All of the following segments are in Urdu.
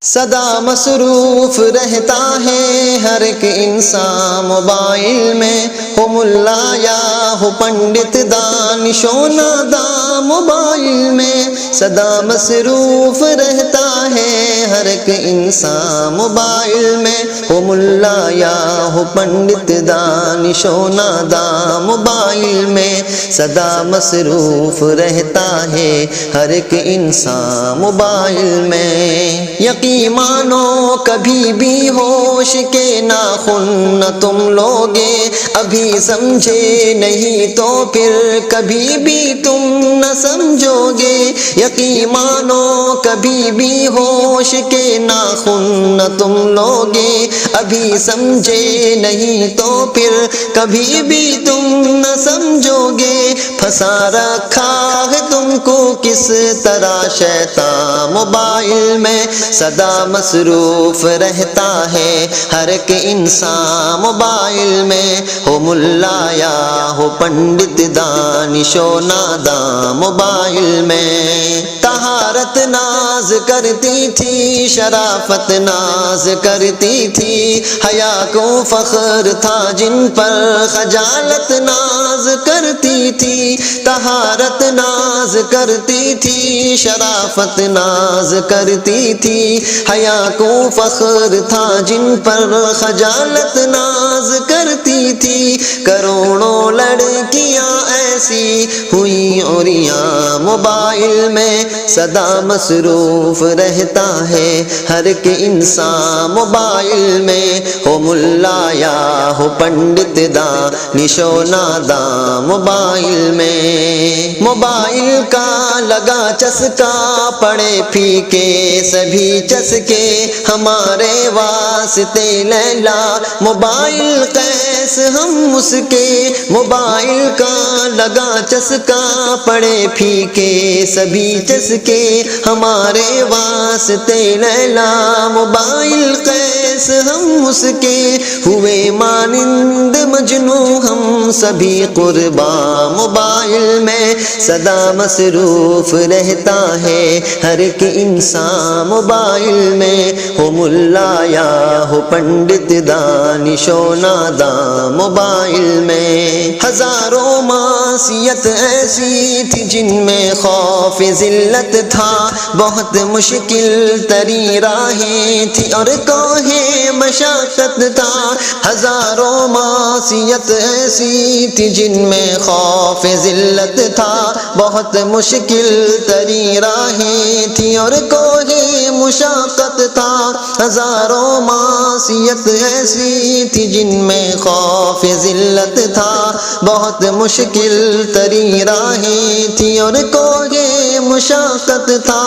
سدا مصروف رہتا ہے ہر ایک انسان موبائل میں، ہو ملا یا ہو پنڈت دانش و ناداں موبائل میں، سدا مصروف رہتا ہے ہر ایک انسان موبائل میں، ہو ملا یا ہو پنڈت دانش و ناداں موبائل میں، سدا مصروف رہتا ہے ہر ایک انسان موبائل میں۔ یقین مانو کبھی بھی ہوش کے ناخن نہ تم لوگے، ابھی سمجھے نہیں تو پھر کبھی بھی تم نہ سمجھو گے۔ یقین مانو کبھی بھی ہوش کے ناخن نہ تم لوگے، ابھی سمجھے نہیں تو پھر کبھی بھی تم نہ سمجھو گے۔ پھنسا رکھا ہے تم کو کس طرح شیطان موبائل میں، سدا مصروف رہتا ہے ہر ایک انسان موبائل میں، ہو ملا یا ہو پنڈت دانش و ناداں موبائل میں۔ طہارت ناز کرتی تھی، شرافت ناز کرتی تھی، حیا کو فخر تھا جن پر خجالت ناز کرتی تھی۔ طہارت ناز کرتی تھی، شرافت ناز کرتی تھی، حیا کو فخر تھا جن پر خجالت ناز کرتی تھی۔ کروڑوں لڑکیاں ایسی ہوئی عریاں موبائل میں، سدا مصروف رہتا ہے ہر ایک انسان موبائل میں، ہو ملا یا ہو پنڈت دانش و ناداں موبائل میں۔ موبائل کا لگا چسکا پڑے پھیکے سبھی چسکے، ہمارے واسطے لیلا موبائل قیس ہم اس کے۔ موبائل کا لگا چسکا پڑے پھیکے سبھی چسکے، ہمارے واسطے لیلا موبائل قیس ہم اس کے۔ ہوئے مانند مجنوں ہم سبھی قربان موبائل میں، سدا مصروف رہتا ہے ہر ایک انسان موبائل میں، ہو ملا یا ہو پنڈت دانش و ناداں موبائل میں۔ ہزاروں معصیت ایسی تھی جن میں خوف ذلت تھا، بہت مشکل تری راہیں تھی اور کوہ مشقت تھا۔ ہزاروں معصیت ایسی تھی جن میں خوف ذلت تھا، بہت مشکل تری راہیں تھی اور کوہ مشقت تھا۔ ہزاروں معصیت ایسی تھی جن میں خوف ذلت تھا، بہت مشکل تری راہیں تھی اور کوہ مشقت تھا۔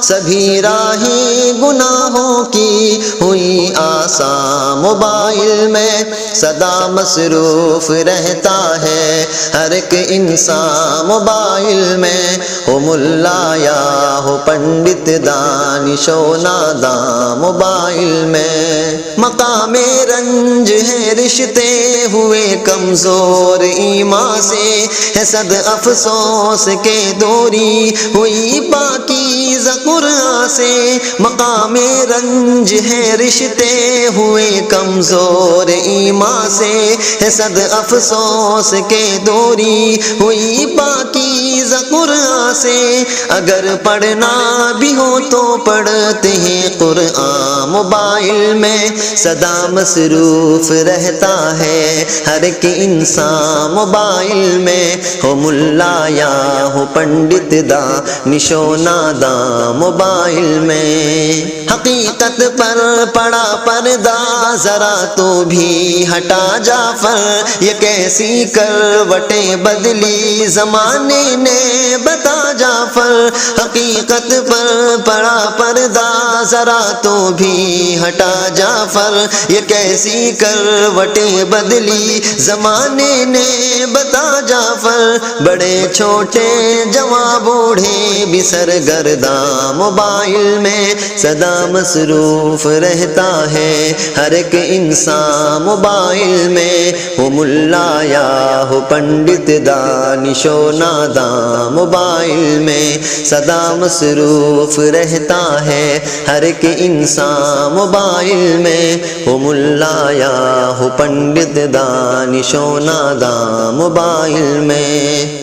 سبھی راہیں گناہوں کی ہوئی آسان موبائل میں، سدا مصروف رہتا ہے ہر ایک انسان موبائل میں، ہو ملا یا ہو پنڈت دانش و ناداں موبائل میں۔ مقام رنج ہے رشتے ہوئے کمزور ایمان سے، ہے صد افسوس کے دوری ہوئی پاکیزہ قرآن سے۔ مقام رنج ہے رشتے ہوئے کمزور ایمان سے، ہے صد افسوس کے دوری ہوئی پاکیزہ قرآن سے۔ اگر پڑھنا بھی ہو تو پڑھتے ہیں قرآن موبائل میں، سدا مصروف رہتا ہے ہر ایک انسان موبائل میں، ہو ملا یا ہو پنڈت دانش و ناداں موبائل میں۔ حقیقت پر پڑا پردہ ذرا تو بھی ہٹا جعفر، یہ کیسی کروٹیں بدلی زمانے نے بتا جعفر۔ حقیقت پر پڑا پردہ ذرا تو بھی ہٹا جعفر، یہ کیسی کروٹیں بدلی زمانے نے بتا جعفر۔ بڑے چھوٹے جوان بوڑھے بھی سرگرداں موبائل میں، سدا مصروف رہتا ہے ہر ایک انسان موبائل میں، ہو ملا یا ہو پنڈت دانش و ناداں موبائل موبائل میں سدا مصروف رہتا ہے ہر ایک انسان موبائل میں، ہو ملا یا ہو پنڈت دانش و ناداں موبائل میں۔